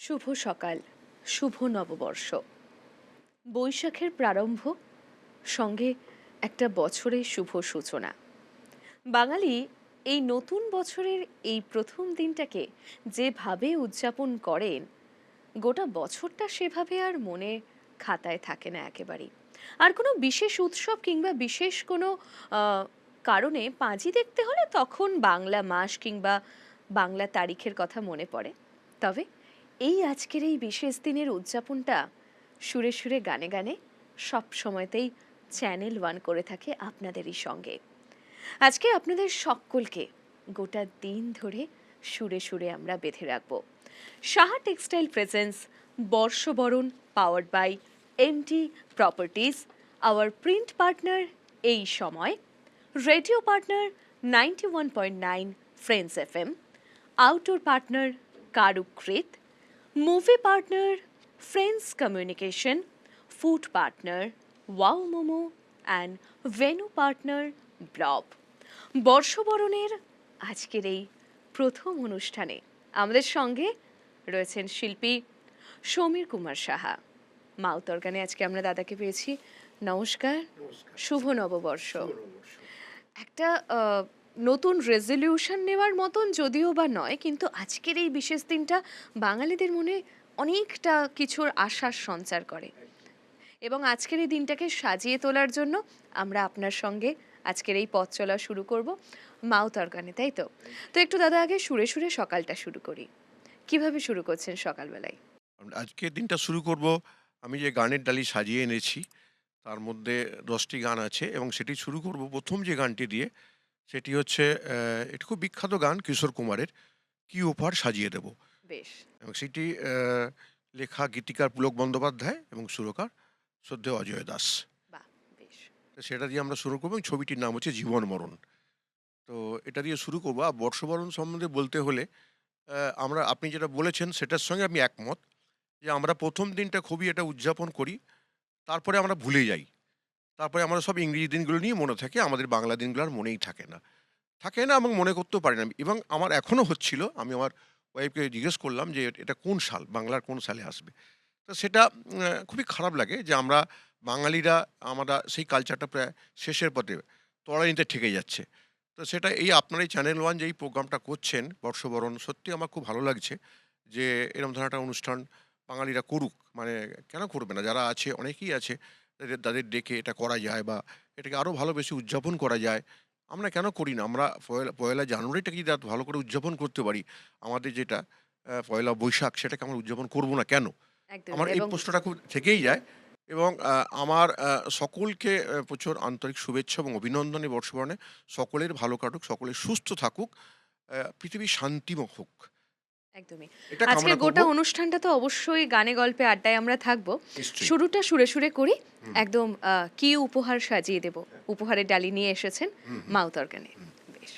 শুভ সকাল, শুভ নববর্ষ। বৈশাখের প্রারম্ভ, সঙ্গে একটা বছরের শুভ সূচনা। বাঙালি এই নতুন বছরের এই প্রথম দিনটাকে যেভাবে উদযাপন করেন, গোটা বছরটা সেভাবে আর মনে খাতায় থাকে না একেবারেই। আর কোনো বিশেষ উৎসব কিংবা বিশেষ কোনো কারণে পাঁজি দেখতে হলে তখন বাংলা মাস কিংবা বাংলা তারিখের কথা মনে পড়ে। তবে এই আজকের এই বিশেষ দিনের উদযাপনটা সুরে সুরে গানে গানে সব সময়তেই চ্যানেল ওয়ান করে থাকে আপনাদেরই সঙ্গে। আজকে আপনাদের সকলকে গোটা দিন ধরে সুরে সুরে আমরা বেঁধে রাখবো। সাহা টেক্সটাইল প্রেজেন্স বর্ষবরণ, powered by MT properties, our print partner Ei Samay, radio partner 91.9 Friends FM, outdoor partner Karukrit, movie partner Friends communication, food partner Wow Momo and venue partner Blob. বর্ষবরণের আজকের এই প্রথম অনুষ্ঠানে আমাদের সঙ্গে রয়েছেন শিল্পী সমীর কুমার সাহা। মাউথ অর্গানে আজকে আমরা দাদাকে পেয়েছি। নমস্কার, শুভ নববর্ষ। একটা নতুন রেজলিউশন নেওয়ার মতন যদিও বা নয়, কিন্তু আজকের এই বিশেষ দিনটা বাঙালিদের মনে অনেকটা কিছুর আশার সঞ্চার করে, এবং আজকের এই দিনটাকে সাজিয়ে তোলার জন্য আমরা আপনার সঙ্গে আজকের এই পথ চলা শুরু করব মাউথ অর্গানে, তাই তো? তো একটু দাদা আগে সুরে সুরে সকালটা শুরু করি। কিভাবে শুরু করছেন সকালবেলায়? আজকের দিনটা শুরু করব, আমি যে গানের ডালি সাজিয়ে এনেছি তার মধ্যে 10টি গান আছে এবং সেটি শুরু করব প্রথম যে গানটি দিয়ে। সেটি হচ্ছে এটি খুব বিখ্যাত গান কিশোর কুমারের, কি উপহার সাজিয়ে দেব। বেশ। এবং সেটি লেখা গীতিকার পুলক বন্দ্যোপাধ্যায় এবং সুরকার শ্রদ্ধেয় অজয় দাস। বাহ, বেশ। তো সেটা দিয়ে আমরা শুরু করবো এবং ছবিটির নাম হচ্ছে জীবন মরণ। তো এটা দিয়ে শুরু করবো। আর বর্ষবরণ সম্বন্ধে বলতে হলে আপনি যেটা বলেছেন সেটার সঙ্গে আমি একমত, যে আমরা প্রথম দিনটা খুবই এটা উদযাপন করি, তারপরে আমরা ভুলে যাই। তারপরে আমরা সব ইংরেজি দিনগুলো নিয়ে মনে থাকে, আমাদের বাংলা দিনগুলো আর মনেই থাকে না এবং মনে করতেও পারি না। এবং আমার এখনও হচ্ছিল, আমি আমার ওয়াইফকে জিজ্ঞেস করলাম যে এটা কোন সাল, বাংলার কোন সালে আসবে। তো সেটা খুবই খারাপ লাগে যে আমরা বাঙালিরা আমরা সেই কালচারটা প্রায় শেষের পথে তলানিতে ঠেকে যাচ্ছে। তো সেটা এই আপনার এই চ্যানেল ওয়ান যে এই প্রোগ্রামটা করছেন বর্ষবরণ, সত্যি আমার খুব ভালো লাগছে যে এরকম ধরনের একটা অনুষ্ঠান বাঙালিরা করুক। মানে কেন করবে না, যারা আছে অনেকেই আছে, তাদের ডেকে এটা করা যায় বা এটাকে আরও ভালো বেশি উদযাপন করা যায়। আমরা কেন করি না? আমরা পয়লা জানুয়ারিটাকে যদি এত ভালো করে উদযাপন করতে পারি, আমাদের যেটা পয়লা বৈশাখ সেটাকে আমরা উদযাপন করব না কেন? একদম। আমার এই এবং প্রশ্নটা খুব থেকেই যায়। এবং আমার সকলকে প্রচুর আন্তরিক শুভেচ্ছা এবং অভিনন্দন এই বর্ষবরণে। সকলের ভালো কাটুক, সকলে সুস্থ থাকুক, পৃথিবী শান্তিময় হোক, একদমই। এটা আজকের কামনা করব। গোটা অনুষ্ঠানটা তো অবশ্যই গানে গল্পে আড্ডায় আমরা থাকবো। নিশ্চয়ই। শুরুটা সুরে সুরে করি। হুম, একদম কি উপহার সাজিয়ে দেব, উপহারের ডালি নিয়ে এসেছেন হুম, হুম। মাউথ অর্গানে। বেশ।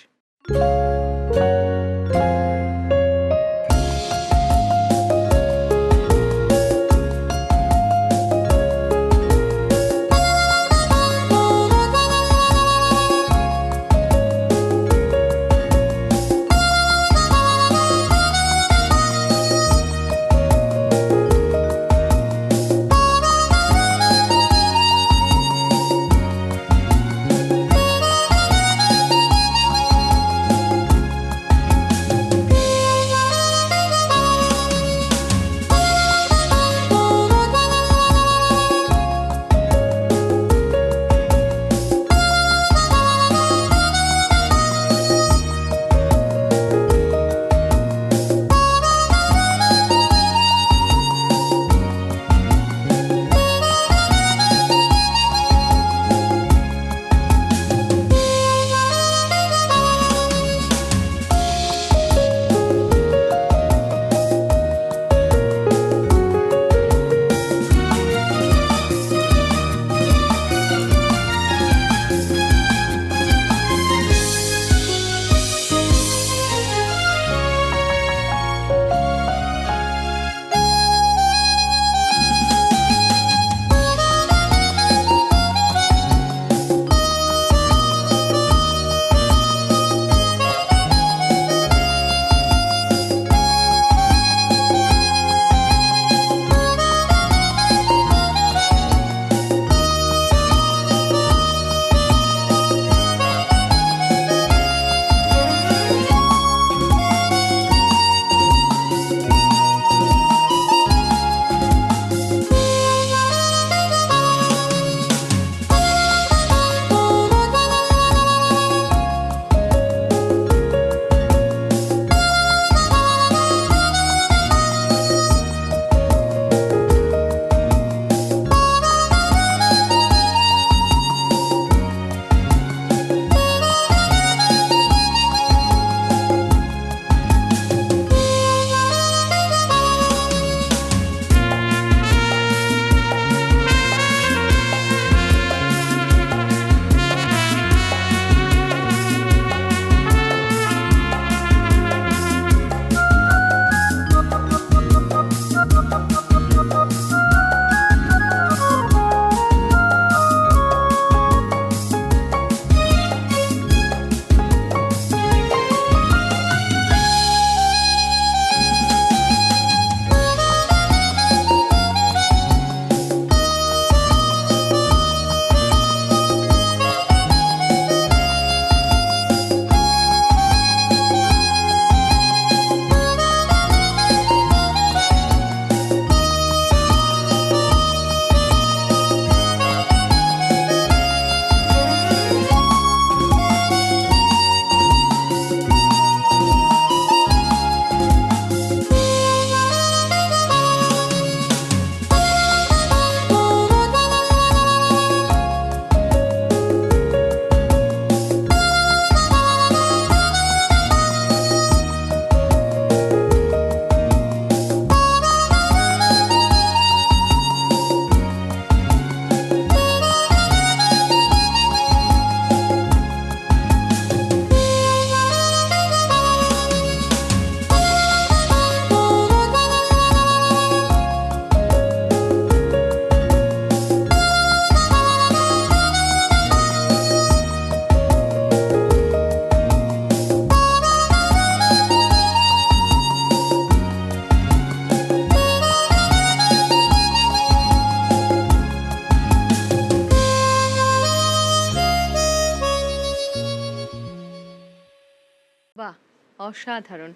অসাধারণ।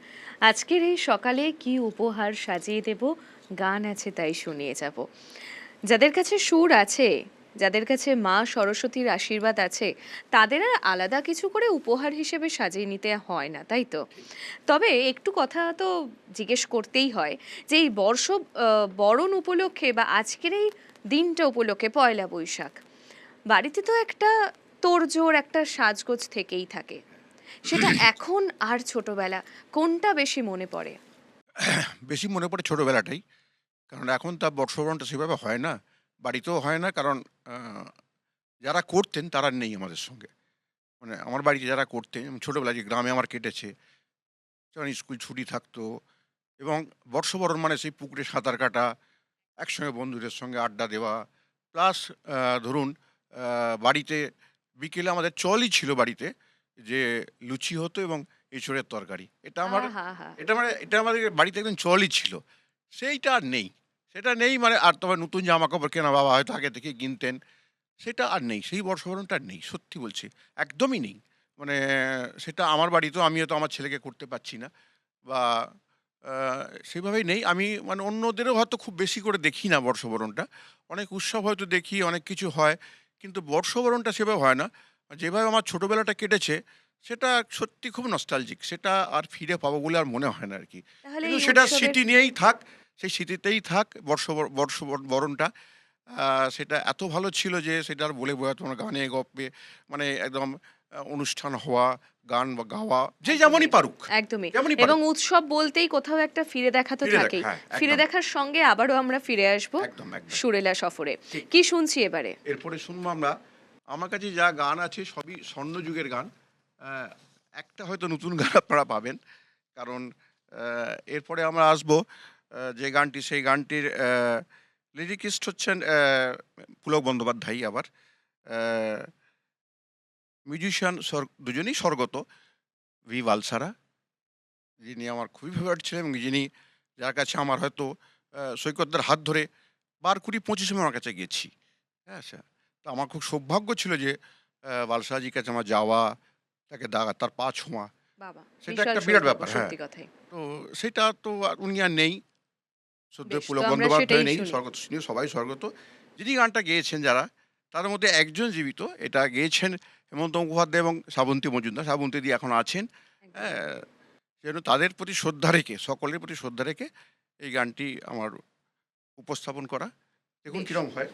আজকের এই সকালে কি উপহার সাজিয়ে দেব, গান আছে তাই শুনিয়ে যাব। যাদের কাছে সুর আছে, যাদের কাছে মা সরস্বতীর আশীর্বাদ আছে, তাদের আর আলাদা কিছু করে উপহার হিসেবে সাজিয়ে নিতে হয় না, তাই তো? তবে একটু কথা তো জিজ্ঞেস করতেই হয় যে এই বরণ উপলক্ষে বা আজকের এই দিনটা উপলক্ষে পয়লা বৈশাখ বাড়িতে তো একটা তোড়জোড়, একটা সাজগোজ থেকেই থাকে। সেটা এখন আর ছোটবেলা, কোনটা বেশি মনে পড়ে? বেশি মনে পড়ে ছোটোবেলাটাই। কারণ এখন তা বর্ষবরণটা সেভাবে হয় না। বাড়িতেও হয় না, কারণ আ যারা করতেন তারা নেই আমাদের সঙ্গে। মানে আমার বাড়িতে যারা করতেন, ছোটোবেলায় যে গ্রামে আমার কেটেছে, যখন স্কুল ছুটি থাকতো এবং বর্ষবরণ মানে সেই পুকুরে সাঁতার কাটা, একসঙ্গে বন্ধুদের সঙ্গে আড্ডা দেওয়া, প্লাস আ ধরুন বাড়িতে বিকেলে আমাদের চলই ছিল বাড়িতে যে লুচি হতো এবং এঁচোড়ের তরকারি। আহা! এটা আমাদের বাড়িতে একদম চলই ছিল। সেইটা আর নেই। সেটা নেই, মানে আর তবে নতুন জামাকাপড় কেনা বাবা হয়তো আগে থেকেই কিনতেন। সেটা আর নেই। সেই বর্ষবরণটা আর নেই। সত্যি বলছি। একদমই নেই। মানে সেটা আমার বাড়িতেও আমি হয়তো আমার ছেলেকে করতে পারছি না বা আ সেভাবেই নেই। আমি মানে অন্যদেরও হয়তো খুব বেশি করে দেখি না বর্ষবরণটা। অনেক উৎসব হয়তো দেখি, অনেক কিছু হয়। কিন্তু বর্ষবরণটা সেভাবে হয় না। যেভাবে আমার ছোটবেলাটা কেটেছে সেটা সত্যি খুব নস্টালজিক। সেটা আর ফিরে পাবো বলে আর মনে হয় না আরকি। তাহলে কিন্তু এই সেটা উৎসবের স্মৃতি নিয়েই থাক। সেই স্মৃতিতেই থাক বরণটা। আ সেটা এত ভালো ছিল যে সেটা আর বলে বোঝাতে পারব না। গানে গপ্পে মানে একদম অনুষ্ঠান হওয়া, গান বা গাওয়া, যে যেমনই একদমই, পারুক, একদমই। যেমনই এবং পারুক। উৎসব বলতেই কোথাও একটা ফিরে দেখা তো ফিরে দেখ, থাকেই। হ্যাঁ, ফিরে একদম, দেখার সঙ্গে আবারও আমরা ফিরে আসবো একদম। সুরেলা সফরে। ঠিক। কি শুনছি এবারে? এরপরে শুনবো আমরা, আমার কাছে যা গান আছে সবই স্বর্ণযুগের গান। অ্যা একটা হয়তো নতুন গান আপনারা পাবেন। কারণ এরপরে আমরা আসবো যে গানটি, সেই গানটির লিরিকিস্ট হচ্ছেন পুলক বন্দ্যোপাধ্যায় আবার। অ্যা মিউজিশিয়ান দুজনেই স্বর্গত। ভি. বালসারা, যিনি আমার খুবই ফেভারিট ছিলেন এবং যিনি, যার কাছে আমার হয়তো সৈকতদের হাত ধরে বার ২০-২৫ আমি ওনার কাছে গেছি। হ্যাঁ, আচ্ছা। তো আমার খুব সৌভাগ্য ছিল যে বালসাজির কাছে আমার যাওয়া, তাকে তার পা ছোঁয়া। বাবা! সেটা বিশাল একটা বিরাট সৌভাগ্য, ব্যাপার, হ্যাঁ। সত্যি কথাই। তো সেটা তো আর উনি আর নেই। শ্রদ্ধেয় বেশ, তো পুলক আমরা বন্দ্যোপাধ্যায় সেটাই নেই, শুনি। স্বর্গত তিনি সবাই স্বর্গত। যিনি গানটা গেয়েছেন যারা, তাদের মধ্যে একজন জীবিত। এটা গেয়েছেন হেমন্ত মুখোপাধ্যায় এবং শ্রাবন্তী মজুমদার। শ্রাবন্তীদি এখন আছেন। একদমই। হ্যাঁ? যেন তাদের প্রতি শ্রদ্ধা রেখে, সকলের প্রতি শ্রদ্ধা রেখে এই গানটি আমার উপস্থাপন করা। দেখুন বেশ। কিরকম হয়।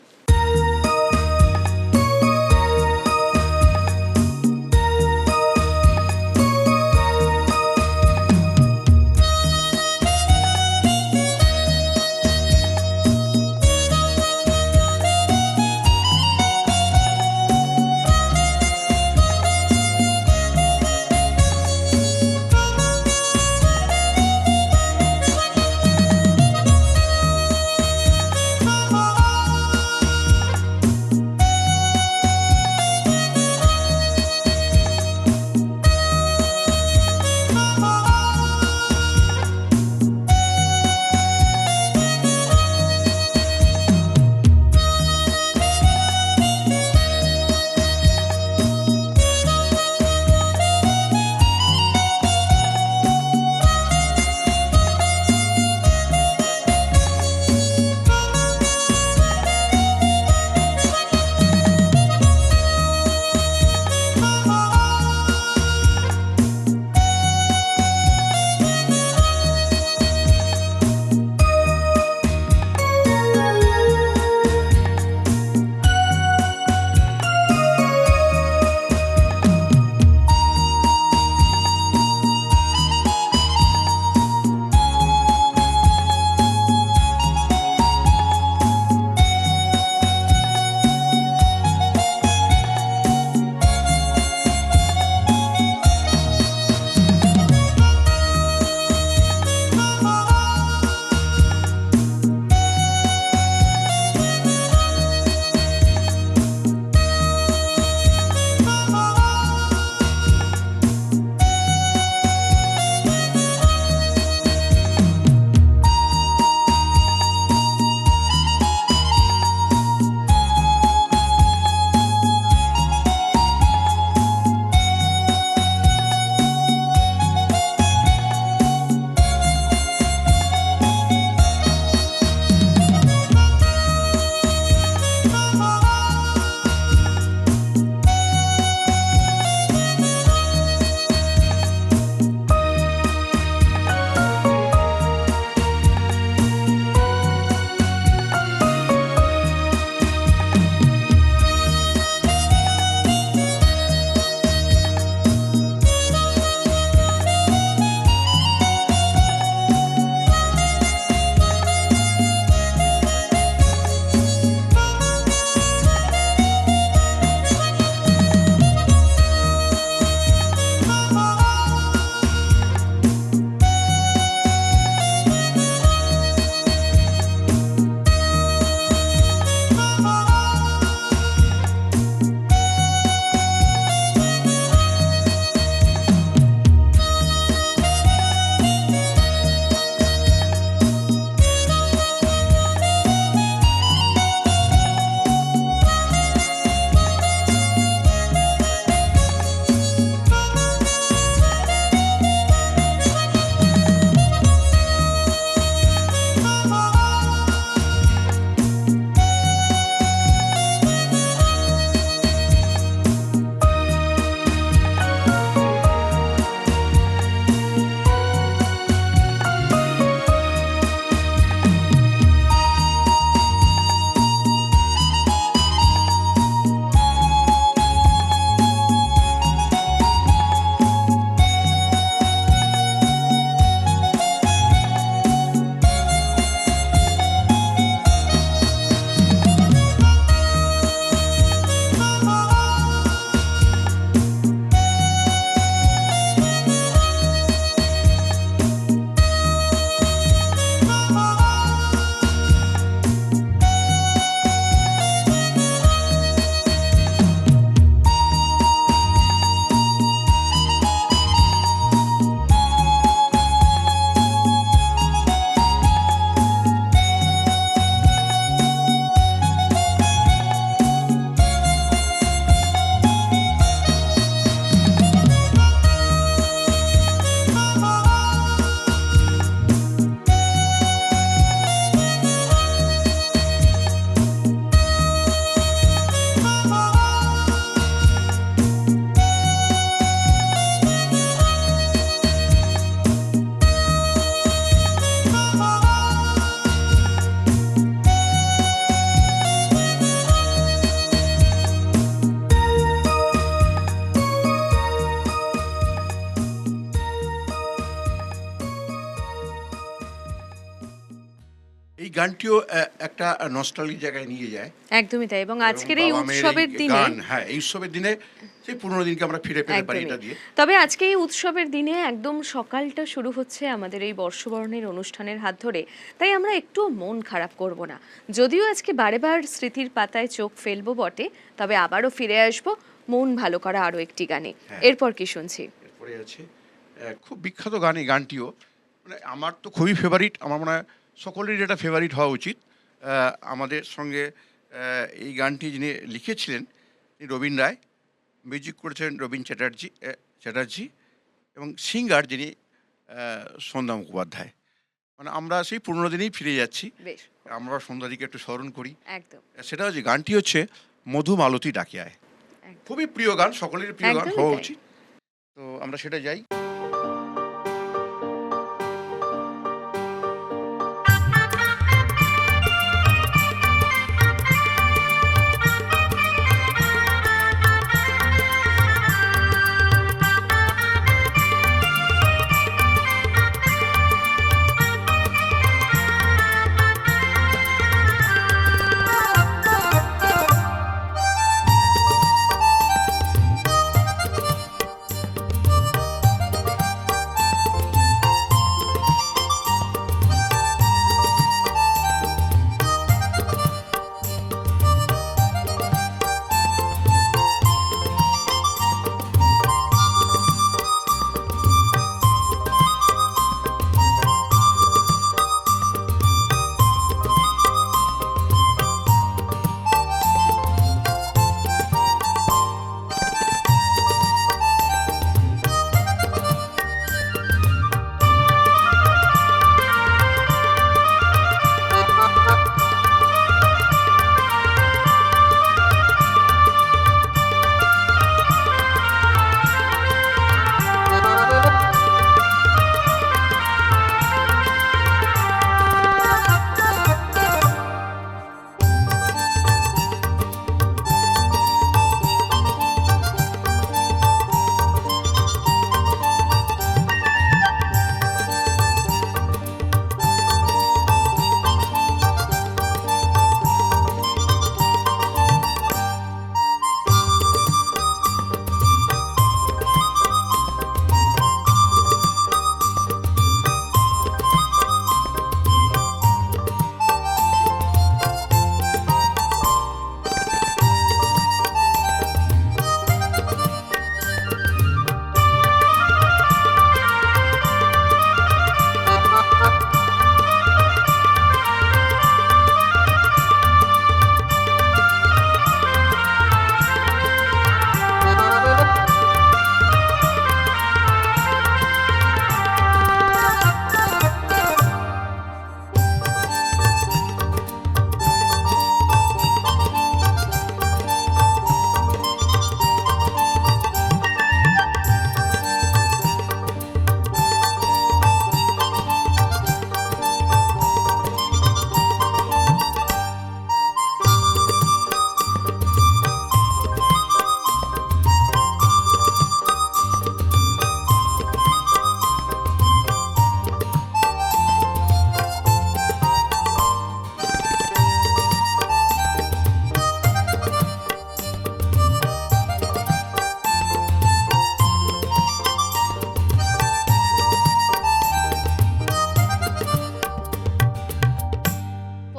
গানটিও একটা নস্টালজিক জায়গায় নিয়ে যায়। একদমই তাই, এবং এবং আজকের এই বাবা মেয়ের উৎসবের দিনে গান, হ্যাঁ, এই উৎসবের দিনে সেই পুরোনো দিনকে আমরা ফিরে পেতে পারি একদমই। এটা দিয়ে। তবে আজকে এই উৎসবের দিনে একদম সকালটা শুরু হচ্ছে আমাদের এই বর্ষবরণের অনুষ্ঠানের হাত ধরে, তাই আমরা একটু মন খারাপ করব না। যদিও আজকে বারেবার স্মৃতির পাতায় চোখ ফেলবো বটে, তবে আবারও ফিরে আসব মন ভালো করা আরো একটি গানে। হ্যাঁ। এরপর কি শুনছি? এরপরে আছে খুব বিখ্যাত গান, এই গানটিও মানে আমার তো খুবই ফেভারিট, আমার মনে হয় সকলেরই এটা ফেভারিট হওয়া উচিত। আমাদের সঙ্গে এই গানটি যিনি লিখেছিলেন তিনি রবীন রায়, মিউজিক করেছেন রবীন চ্যাটার্জি এবং সিঙ্গার যিনি সন্ধ্যা মুখোপাধ্যায়। মানে আমরা সেই পুরোনো দিনেই ফিরে যাচ্ছি। বেশ, আমরা সন্ধ্যাদিকে একটু স্মরণ করি। একদম সেটা হচ্ছে, গানটি হচ্ছে মধু মালতী ডাকে আয়। একদম। খুবই প্রিয় গান, সকলের প্রিয় গান একদমই হওয়া তাই। উচিত। তো আমরা সেটা যাই।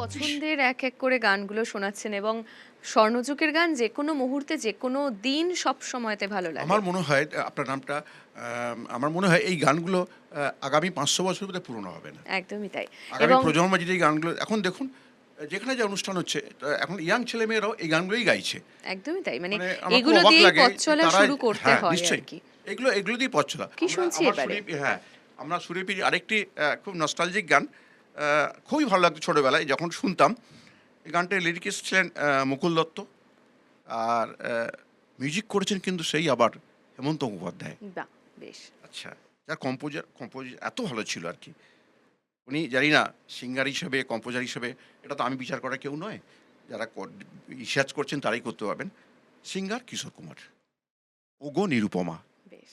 পছন্দের এক এক করে গানগুলো শোনাচ্ছেন, এবং স্বর্ণযুগের গান যে কোনো মুহূর্তে যে কোনো দিন সব সময়তে ভালো লাগে। আমার মনে হয় আপনার নামটা, আমার মনে হয় এই গানগুলো আগামী 500 বছরের মধ্যে পুরনো হবে না। একদমই তাই। আগামী এবং প্রজন্ম যদি এই গানগুলো, এখন দেখুন যেখানে যে অনুষ্ঠান হচ্ছে, এখন ইয়াং ছেলে মেয়েরাও এই গানগুলোই গাইছে। একদমই তাই, মানে মানে আমার খুব এগুলো অবাক দিয়ে লাগে পথ চলা তারা, শুরু করতে হ্যাঁ, হয় আর নিশ্চয়ই কি। এগুলো দিয়ে পথ চলা। কি শুনছি এবারে? হ্যাঁ, আমরা সুরেপির আরেকটি খুব নস্টালজিক গান, খুবই ভালো লাগতো ছোটবেলায় যখন শুনতাম। এই গানটার লিরিক্স ছিলেন মুকুল দত্ত, আর মিউজিক করেছেন কিন্তু সেই আবার হেমন্ত মুখোপাধ্যায়। বাহ, বেশ। আচ্ছা, যার কম্পোজার এত ভালো ছিল আর কি। উনি জানি না সিঙ্গার হিসেবে, কম্পোজার হিসেবে, এটা তো আমি বিচার করা কেউ নয়, যারা রিসার্চ করছেন তারাই করতে পারবেন। সিঙ্গার কিশোর কুমার, ওগো নিরুপমা। বেশ।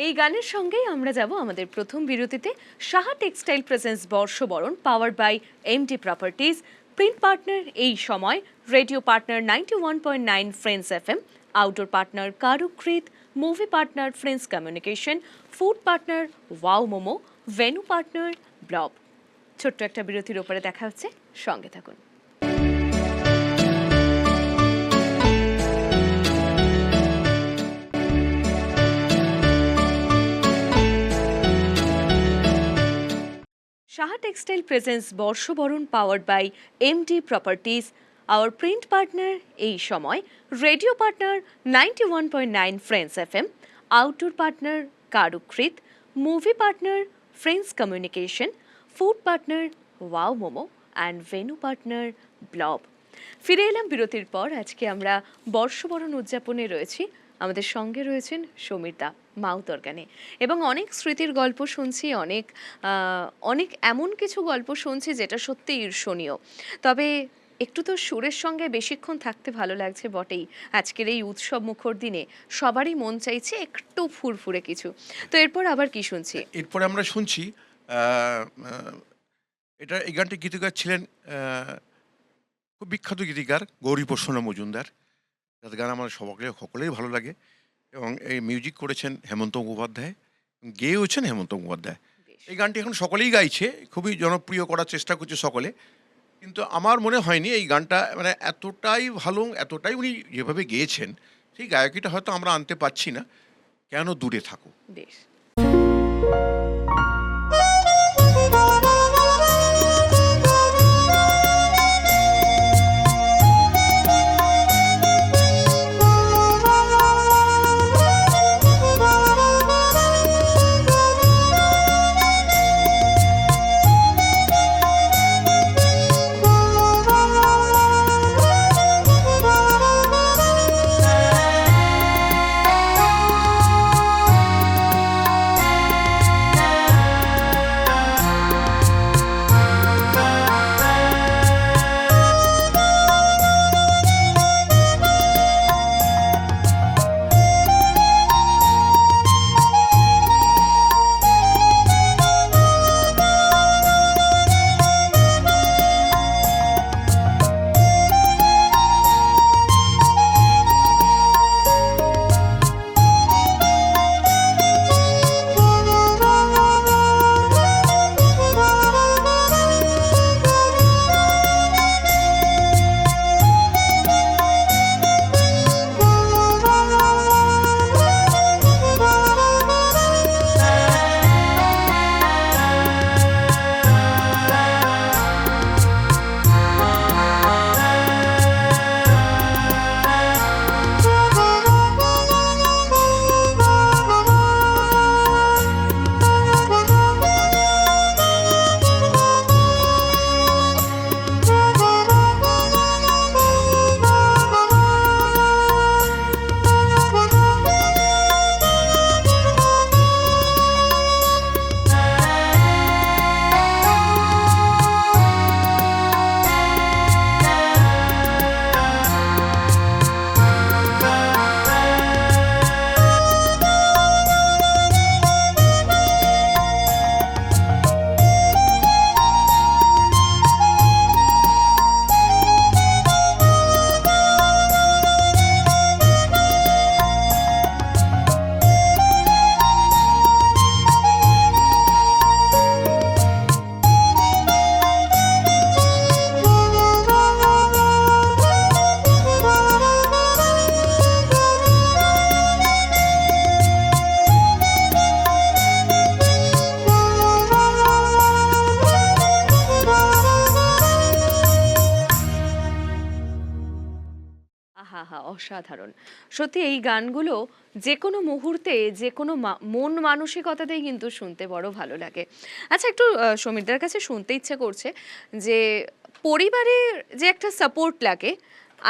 এই গানের সঙ্গেই আমরা যাব আমাদের প্রথম বিরতিতে। সাহা টেক্সটাইল প্রেজেন্স বর্ষবরণ, power by MD properties, print partner Ei Samay, radio partner 91.9 Friends FM, outdoor partner Karukrit, movie partner Friends communication, food partner Wow Momo, venue partner Blob. ছোট্ট একটা বিরতির ওপরে দেখা হচ্ছে, সঙ্গে থাকুন। Shaha Textile presents বর্ষবরণ, powered by MD Properties, our print partner এই সময়, radio partner 91.9 Friends FM, outdoor partner কারুকৃত, movie partner Friends Communication, food partner Wow Momo and venue partner Blob। ফিরে এলাম বিরতির পর। আজকে আমরা বর্ষবরণ উদযাপনে রয়েছি, আমাদের সঙ্গে রয়েছেন সমীর দা মাউথ অর্গানে, এবং অনেক স্মৃতির গল্প শুনছি, অনেক এমন কিছু গল্প শুনছি যেটা সত্যি ঈর্ষণীয়। তবে একটু তো সুরের সঙ্গে বেশিক্ষণ থাকতে ভালো লাগছে বটেই। আজকের এই উৎসব মুখর দিনে সবারই মন চাইছে একটু ফুরফুরে কিছু। তো এরপর আবার কি শুনছি? এরপরে আমরা শুনছি আহ, আহ, এই গানটি গীতিকার ছিলেন খুব বিখ্যাত গীতিকার গৌরীপ্রসন্ন মজুমদার, যার গান আমার সকলেই ভালো লাগে। এবং এই মিউজিক করেছেন হেমন্ত মুখোপাধ্যায়, গেয়েওছেন হেমন্ত মুখোপাধ্যায়। এই গানটি এখন সকলেই গাইছে, খুবই জনপ্রিয় করার চেষ্টা করছে সকলে। কিন্তু আমার মনে হয়নি এই গানটা মানে এতটাই ভালো, এতটাই উনি যেভাবে গেয়েছেন সেই গায়কিটা হয়তো আমরা আনতে পারছি না। কেন দূরে থাকো। বেশ। আহা, অসাধারণ। সত্যি এই গানগুলো যে কোনো মুহূর্তে যে কোনো মন মানসিকতাতেই কিন্তু শুনতে বড় ভালো লাগে। আচ্ছা, একটু সমীরদার কাছে শুনতে ইচ্ছে করছে যে পরিবারের যে একটা সাপোর্ট লাগে,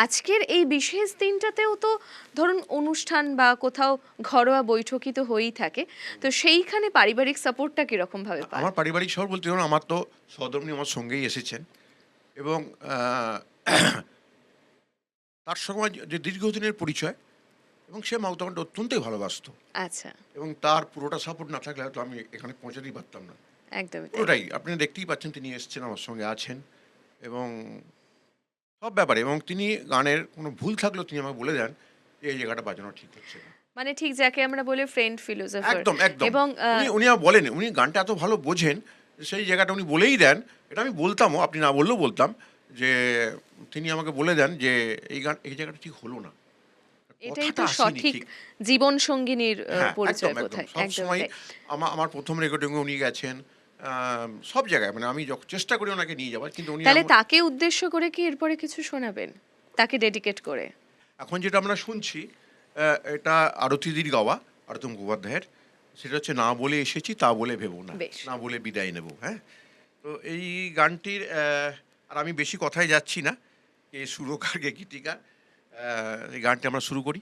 আজকের এই বিশেষ দিনটাতেও তো ধরুন অনুষ্ঠান বা কোথাও ঘরোয়া বৈঠকই তো হয়েই থাকে, তো সেইখানে পারিবারিক সাপোর্টটা কিরকম ভাবে পান? আমার পারিবারিক শহর বলতে ধরুন আমার তো সহধর্মিণী আমার সঙ্গেই এসেছেন, এবং তার সঙ্গে যে দীর্ঘদিনের পরিচয়, এবং সে মাউথ অর্গানটা অত্যন্তই ভালোবাসতো আচ্ছা, এবং তার পুরোটা সাপোর্ট না থাকলে হয়তো আমি এখানে পৌঁছাতেই পারতাম না। একদমই তাই। পুরোটাই আপনি দেখতেই পাচ্ছেন, তিনি এসছেন, আমার সঙ্গে আছেন এবং সব ব্যাপারে, এবং তিনি গানের কোনো ভুল থাকলেও তিনি আমাকে বলে দেন যে এই জায়গাটা বাজানো ঠিক হচ্ছে না। মানে ঠিক যাকে আমরা বলি ফ্রেন্ড ফিলোসোফার। একদম, একদম। এবং উনি আমার বলেন, উনি গানটা এত ভালো বোঝেন, সেই জায়গাটা উনি বলেই দেন। এটা আমি বলতামও, আপনি না বললেও বলতাম যে তিনি আমাকে বলে দেন যে এই গান এই জায়গাটা ঠিক হলো না। এটাই কথাটা তো আসেনি সঠিক ঠিক। জীবন সঙ্গিনীর হ্যাঁ, পরিচয় একদম, একদম। বোধহয়। একদমই সবসময় তাই। আমার ১ম রেকর্ডিংয়ে উনি গেছেন। সব জায়গায় মানে আমি চেষ্টা করি ওনাকে নিয়ে যাওয়ার, কিন্তু উনি তাহলে তাকে উদ্দেশ্য করে কি এরপরে কিছু শোনাবেন? তাকে ডেডিকেট করে? এখন যেটা আমরা শুনছি এটা আরতিদির গাওয়া, আরতি মুখোপাধ্যায়ের। সেটা হচ্ছে না বলে এসেছি তা বলে ভেবো না, বেশ। না বলে বিদায় নেব। হ্যাঁ? তো এই গানটির আর আমি বেশি কথায় যাচ্ছি না। কে সুরকার কে গীতিকার। এই গানটি আমরা শুরু করি।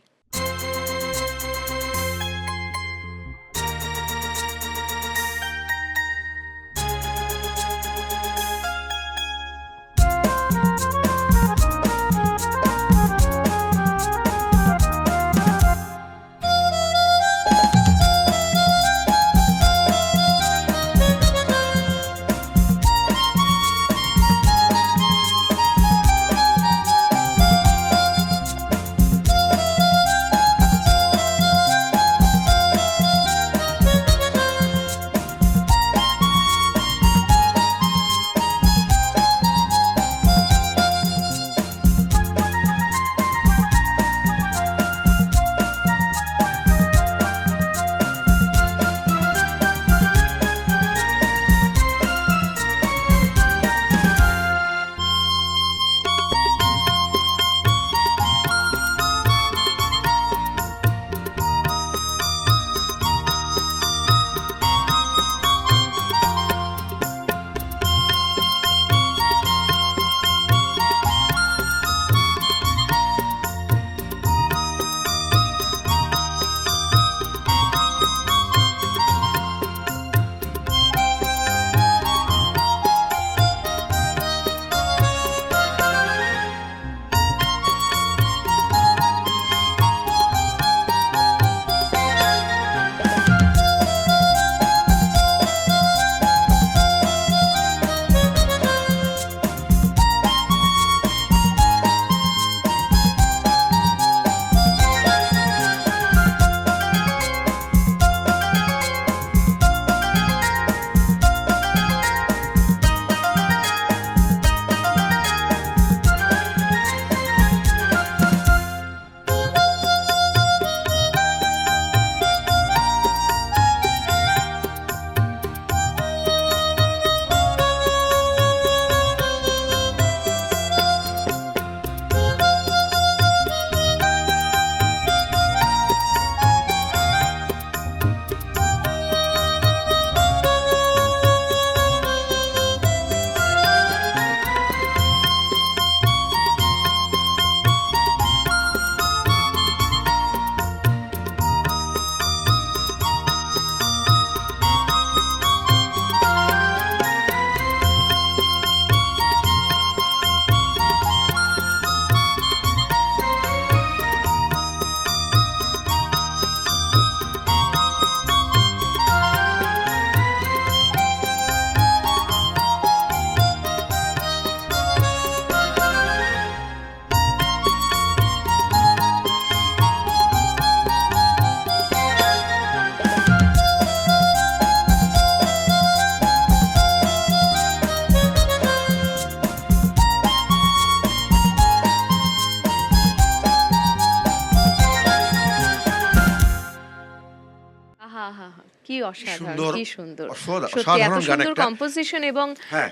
আহা! আহা! হা! কি অসাধারণ, সুন্দর, কি সুন্দর। সত্যি এত অসাধারণ গান সুন্দর একটা। কম্পোজিশন এবং হ্যাঁ।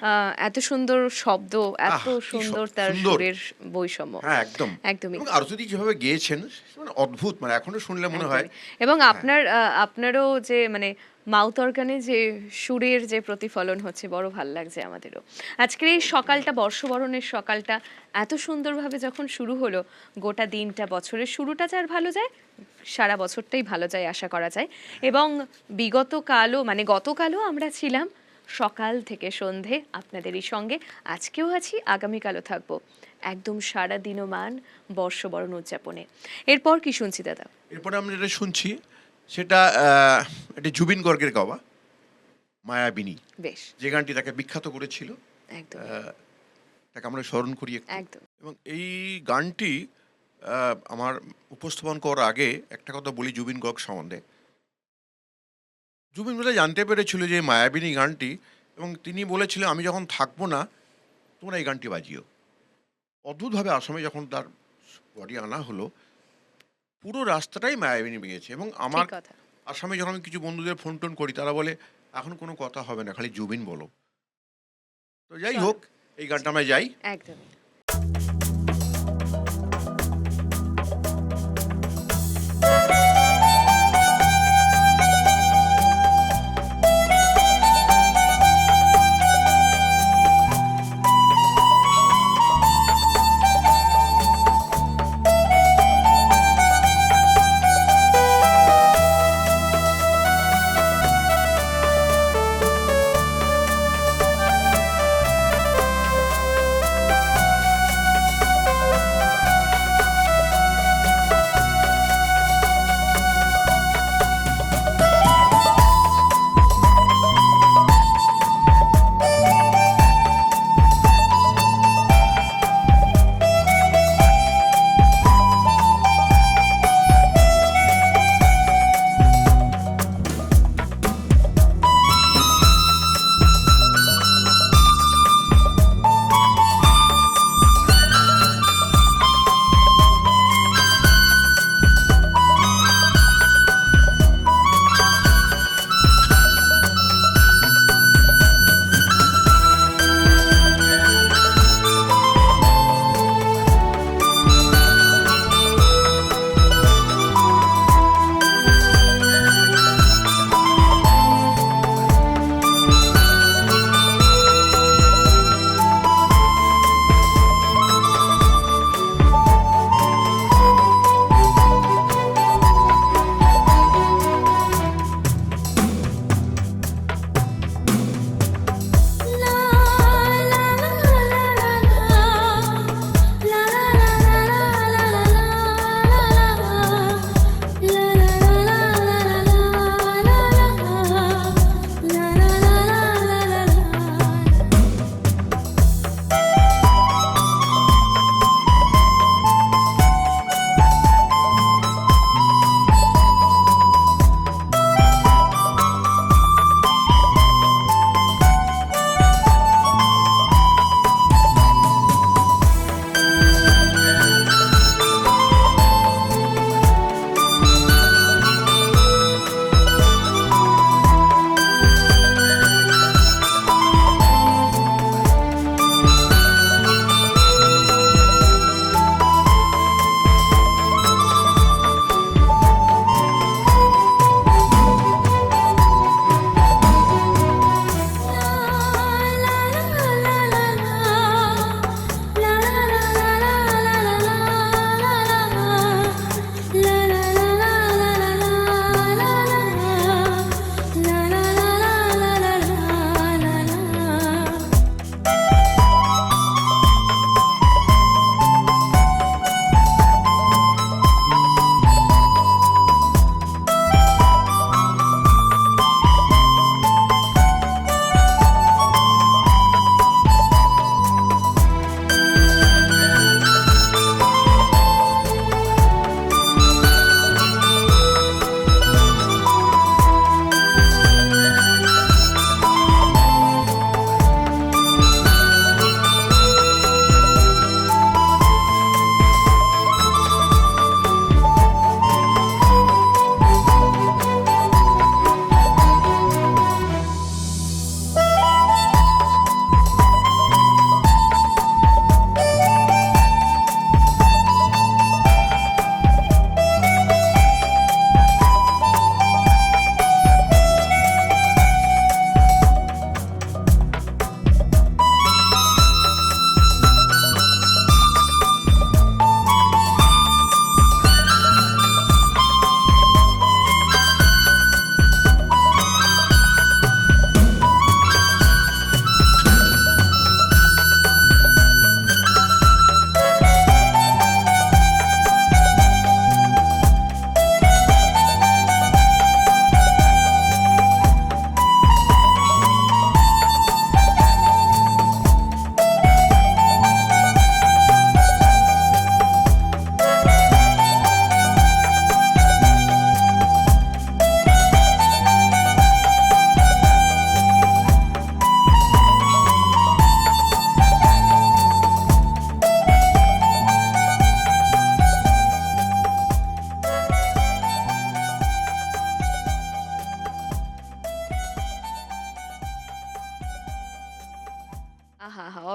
এত সুন্দর শব্দ, এত কি সুন্দর তার সুন্দর। সুরের বৈষম্য। হ্যাঁ, একদম। একদমই। এবং আরতিদি যেভাবে গেয়েছেন মানে অদ্ভুত, মানে এখনো শুনলে মনে হয় একদমই। এবং আপনারও যে মানে মাউথ অর্গানে যে সুরের যে প্রতিফলন হচ্ছে বড় ভাল লাগছে আমাদেরও। আজকের এই সকালটা বর্ষবরণের সকালটা এত সুন্দরভাবে যখন শুরু হলো, গোটা দিনটা বছরের শুরুটা যার ভালো যায়, সারা বছরটাই ভালো যায় আশা করা যায়। এবং বিগত কালও মানে গতকালও আমরা ছিলাম সকাল থেকে সন্ধে আপনাদেরই সঙ্গে, আজকেও আছি, আগামীকালও থাকবো একদম সারা দিনমান বর্ষবরণ উদযাপনে। এরপর কি শুনছি দাদা? এরপরে আমরা যেটা শুনছি সেটা এটা জুবিন গর্গের গাওয়া মায়াবিনী, বেশ, যে গানটি তাকে বিখ্যাত করেছিল। একদম আহ, তাকে আমরা স্মরণ করি একটু। একদম। এবং এই গানটি আমার উপস্থাপন করার আগে একটা কথা বলি জুবিন গর্গ সম্বন্ধে। জুবিন বোধহয় জানতে পেরেছিল যে এই মায়াবিনী গানটি, এবং তিনি বলেছিলেন আমি যখন থাকবো না তোমরা এই গানটি বাজিও। অদ্ভুতভাবে আসামে যখন তার বডি আনা হলো, পুরো রাস্তাটাই মায়াবিনী বেরিয়েছে। এবং আমার ঠিক কথা। আসামে যখন আমি কিছু বন্ধুদের ফোন টোন করি তারা বলে এখন কোনো কথা হবে না, খালি জুবিন বলো। তো যাই চলো। হোক, এই গানটা আমরা যাই। একদম।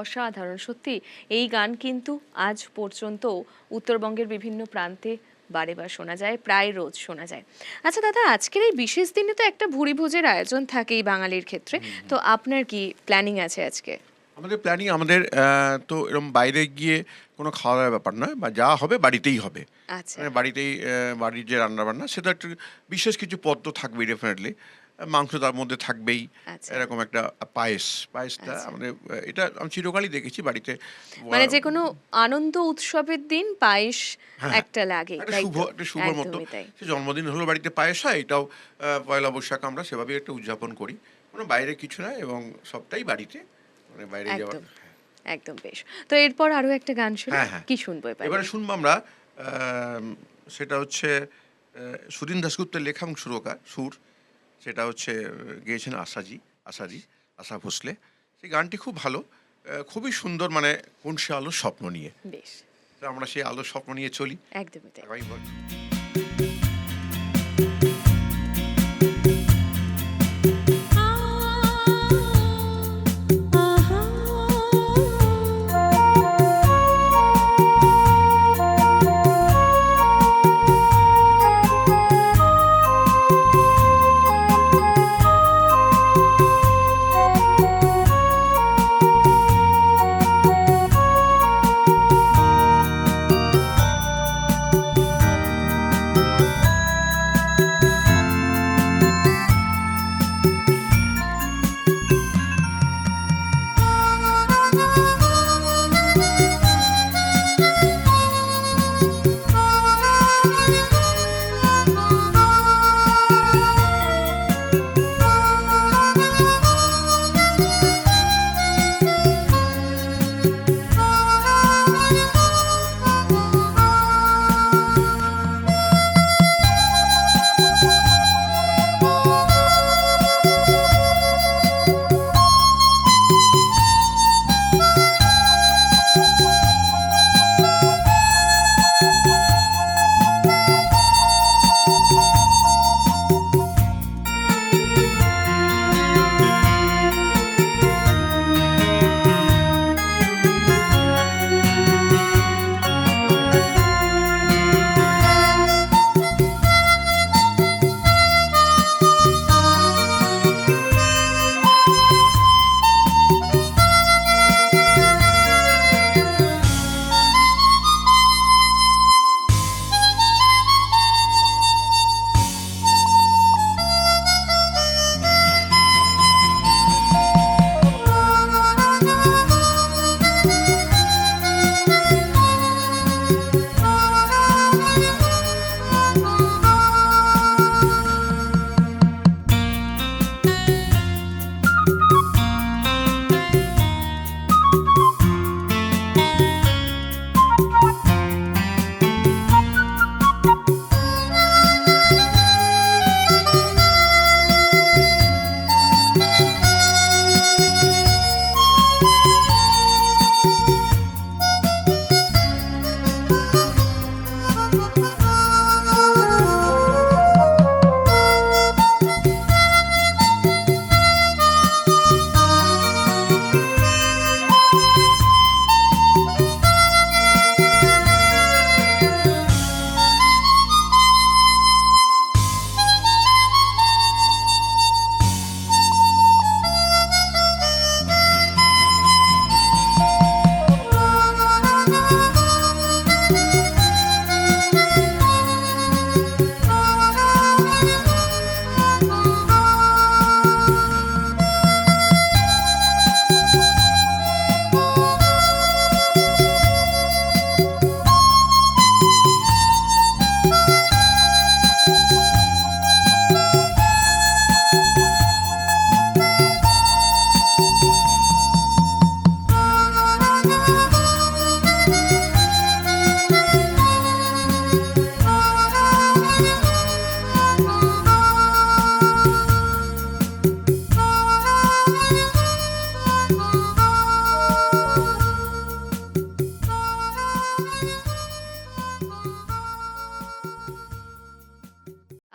অসাধারণ সত্যি। এই গান কিন্তু আজ পর্যন্ত উত্তরবঙ্গের বিভিন্ন প্রান্তে বারে বার শোনা যায়, প্রায় রোজ শোনা যায়। আচ্ছা দাদা, আজকের এই বিশেষ দিনে তো একটা ভুরিভোজের আয়োজন থাকেই বাঙালির ক্ষেত্রে, তো আপনার কি প্ল্যানিং আছে আজকে? আমাদের প্ল্যানিং আমাদের তো এরকম বাইরে গিয়ে কোনো খাওয়া দাওয়ার ব্যাপার নয়, বা যা হবে বাড়িতেই হবে। আচ্ছা। মানে বাড়িতেই বাড়ির যে রান্নাবান্না সেটা একটু বিশেষ কিছু পদ তো থাকবেই ডেফিনেটলি। মাংস তার মধ্যে থাকবেই। আচ্ছা। এরকম একটা পায়েসটা আচ্ছা। আমাদের এটা আমি চিরকালই দেখেছি বাড়িতে। মানে যে কোনো আনন্দ উৎসবের দিন পায়েস হ্যাঁ, হ্যাঁ। একটা লাগে, একটা তাই শুভ তো? একটা শুভর মতো। একদমই তাই। সে জন্মদিন হলেও বাড়িতে পায়েস হয়, এটাও পয়লা বৈশাখ আমরা সেভাবেই একটা উদযাপন করি। কোনো বাইরে কিছু নয় এবং সবটাই বাড়িতে। মানে বাইরে যাওয়ার একদম, একদম বেশ। তো এরপর আরো একটা গান শুনি। হ্যাঁ, হ্যাঁ। কি শুনবো এবারে? এবারে শুনবো আমরা সেটা হচ্ছে সুধীন দাশগুপ্তের লেখা এবং সুর। সেটা হচ্ছে গেয়েছেন আশাজি, আশা ভোসলে। সেই গানটি খুব ভালো। খুবই সুন্দর, মানে কোন সে আলোর স্বপ্ন নিয়ে। বেশ, তো আমরা সেই আলোর স্বপ্ন নিয়ে চলি। একদমই তাই। আগামী বছর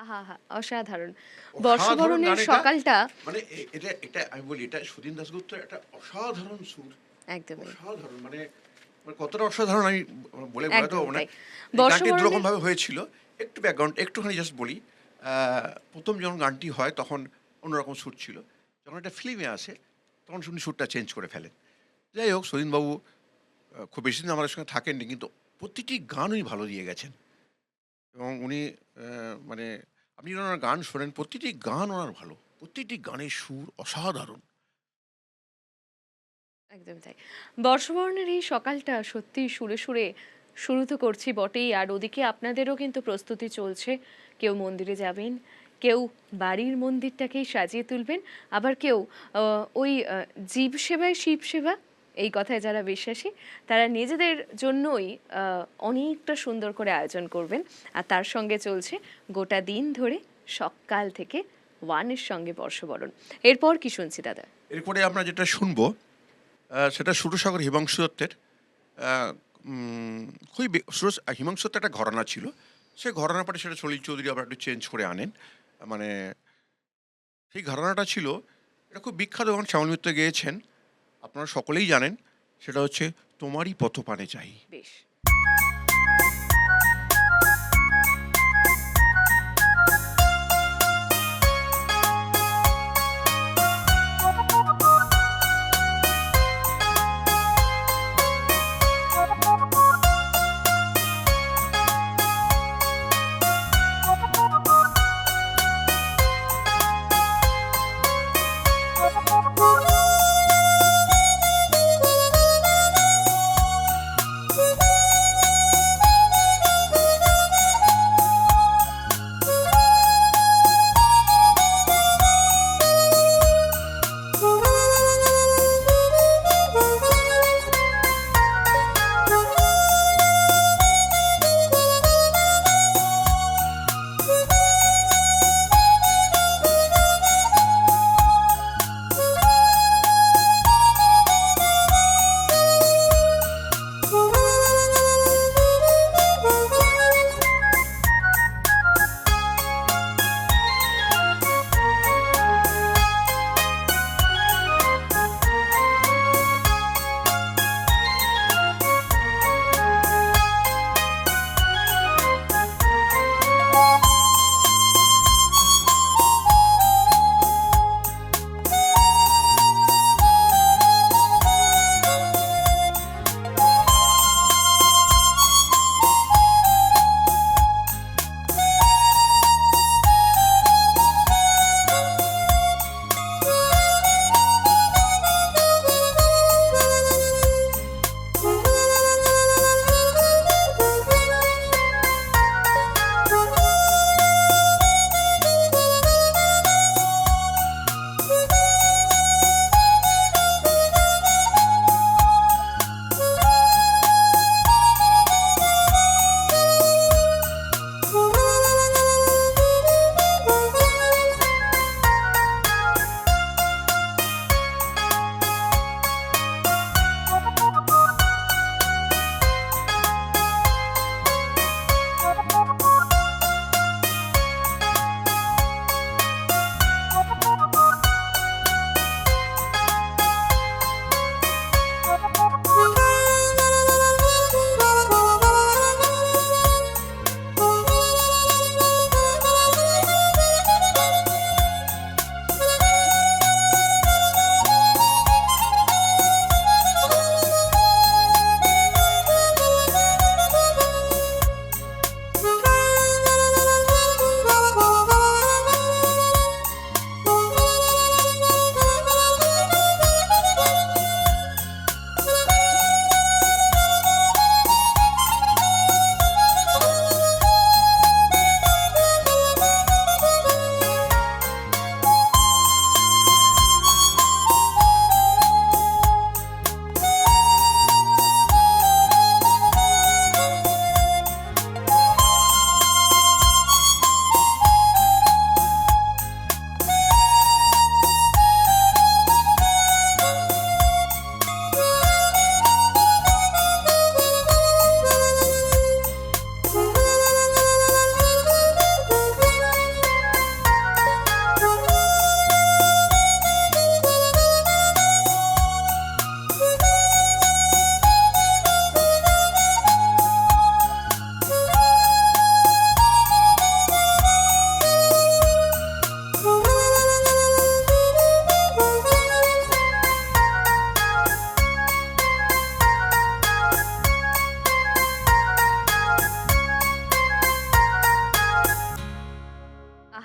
আহা! অসাধারণ। অসাধারণ বর্ষবরণের গান এটা। সকালটা মানে এটা আমি বলি, এটা সুধীন দাশগুপ্তের একটা অসাধারণ সুর। একদমই, অসাধারণ মানে মানে কতটা অসাধারণ আমি বলে বোঝাতে একদম পারবো না। তাই। এই গানটি বর্ষবরণের দুরকমভাবে হয়েছিল। একটু ব্যাকগ্রাউন্ড একটুখানি জাস্ট বলি। আ ১ম যখন গানটি হয় তখন অন্যরকম সুর ছিল। যখন এটা ফিল্মে আসে তখন উনি সুরটা চেঞ্জ করে ফেলেন। যাই হোক শহীনবাবু খুব বেশিদিন আমাদের সঙ্গে থাকেননি কিন্তু প্রতিটি গান উনি ভালো দিয়ে গেছেন এবং উনি মানে আপনি যদি ওনার গান শোনেন প্রতিটি গান ওনার ভালো। প্রতিটি গানের সুর অসাধারণ। একদম তাই। বর্ষবরণের এই সকালটা সত্যিই সুরে, সুরে শুরু তো করছি বটেই। আর ওদিকে আপনাদেরও কিন্তু প্রস্তুতি চলছে। কেউ মন্দিরে যাবেন, কেউ বাড়ির মন্দিরটাকেই সাজিয়ে তুলবেন। আবার কেউ আ ওই জীব সেবায় শিব সেবা এই কথায় যারা বিশ্বাসী তারা নিজেদের জন্যই অনেকটা সুন্দর করে আয়োজন করবেন। আর তার সঙ্গে চলছে গোটা দিন ধরে সকাল থেকে ওয়ানের সঙ্গে বর্ষবরণ। এরপর কি শুনছি দাদা? এরপরে আমরা যেটা শুনবো সেটা সুরসাগর হিমাংশু দত্তের আ উম খুবই হিমাংশু দত্তের একটা ঘরানা ছিল। সেই ঘরানার পরে সেটা সলিল চৌধুরী আবার একটু চেঞ্জ করে আনেন। মানে সেই ঘরানাটা ছিল এটা খুব বিখ্যাত গান শ্যামল মিত্র গেয়েছেন। আপনারা সকলেই জানেন। সেটা হচ্ছে তোমারই পথপানে চাহি। বেশ।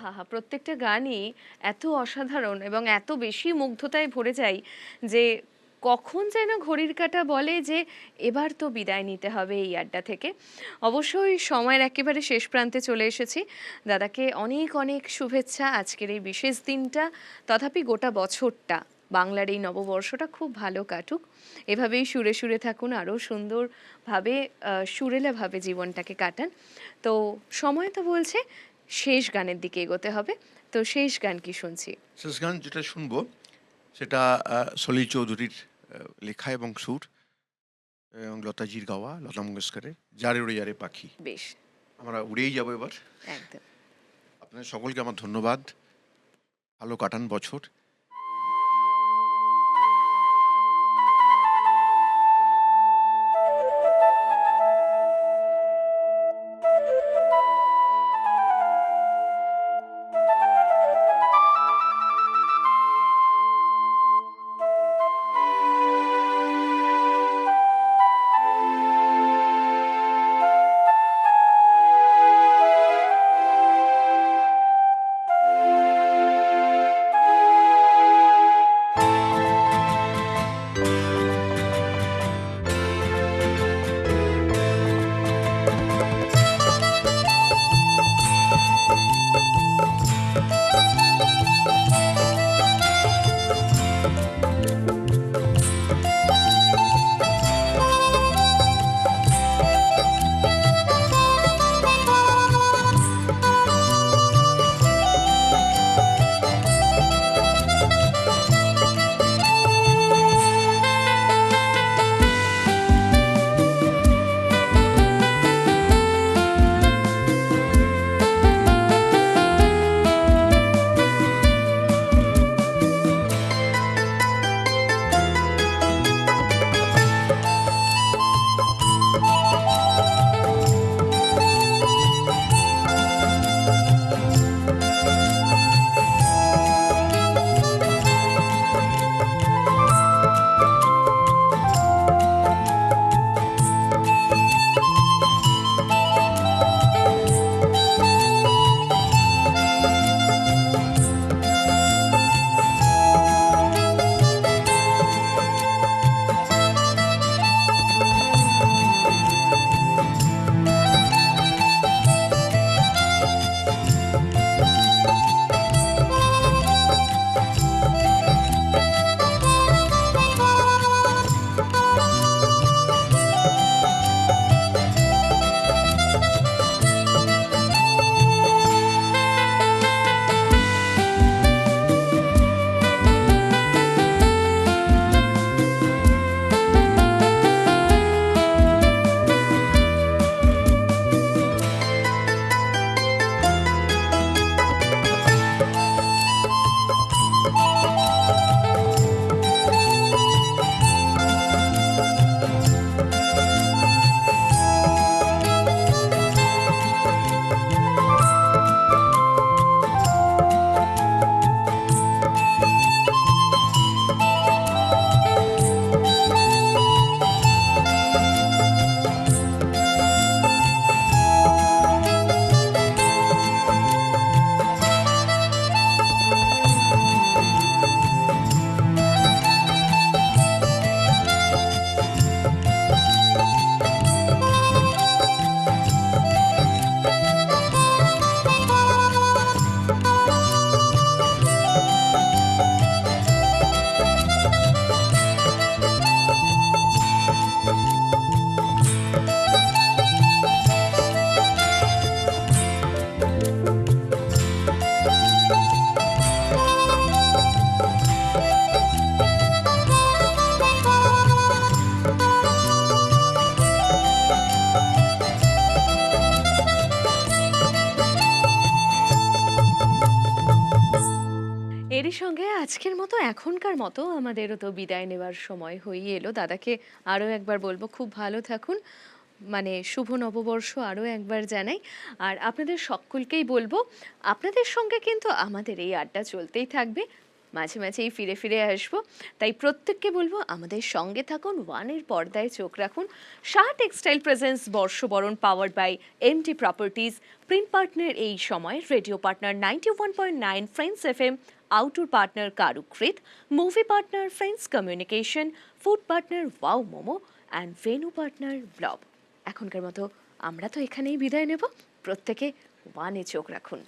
আহা! প্রত্যেকটা গানই এত অসাধারণ এবং এত বেশি মুগ্ধতায় ভরে যাই যে কখন যেন ঘড়ির কাঁটা বলে যে এবার তো বিদায় নিতে হবে এই আড্ডা থেকে। অবশ্যই সময়ের একেবারে শেষ প্রান্তে চলে এসেছি। দাদাকে অনেক, অনেক শুভেচ্ছা আজকের এই বিশেষ দিনটা। তথাপি গোটা বছরটা বাংলার এই নববর্ষটা খুব ভালো কাটুক। এভাবেই সুরে, সুরে থাকুন, আরও সুন্দরভাবে সুরেলাভাবে জীবনটাকে কাটান। তো সময় তো বলছে শেষ গানের দিকে এগোতে হবে। তো শেষ গান কি শুনছি? শেষ গান যেটা শুনবো সেটা সলিল চৌধুরীর লেখা এবং সুর এবং লতাজির গাওয়া, লতা মঙ্গেশকরের 'যারে উড়ে যারে পাখি'। বেশ, আমরা উড়েই যাবো এবার। একদম। আপনাদের সকলকে আমার ধন্যবাদ। ভালো কাটান বছর। এরই সঙ্গে আজকের মতো এখনকার মতো আমাদেরও তো বিদায় নেওয়ার সময় হয়ে এলো। দাদাকে আরও একবার বলবো খুব ভালো থাকুন। মানে শুভ নববর্ষ আরও একবার জানাই। আর আপনাদের সকলকেই বলবো আপনাদের সঙ্গে কিন্তু আমাদের এই আড্ডা চলতেই থাকবে। মাঝে মাঝেই ফিরে ফিরে আসবো। তাই প্রত্যেককে বলবো আমাদের সঙ্গে থাকুন, ওয়ানের পর্দায় চোখ রাখুন। শাহ টেক্সটাইল প্রেজেন্স বর্ষবরণ, powered by MT properties, print partner Ei Samay, radio partner 91.9 Friends FM, outdoor partner Karukrit, movie partner Friends communication, food partner Wow Momo and venue partner Blob. এখনকার মতো আমরা তো এখানেই বিদায় নেব। প্রত্যেকে ওয়ানে চোখ রাখুন।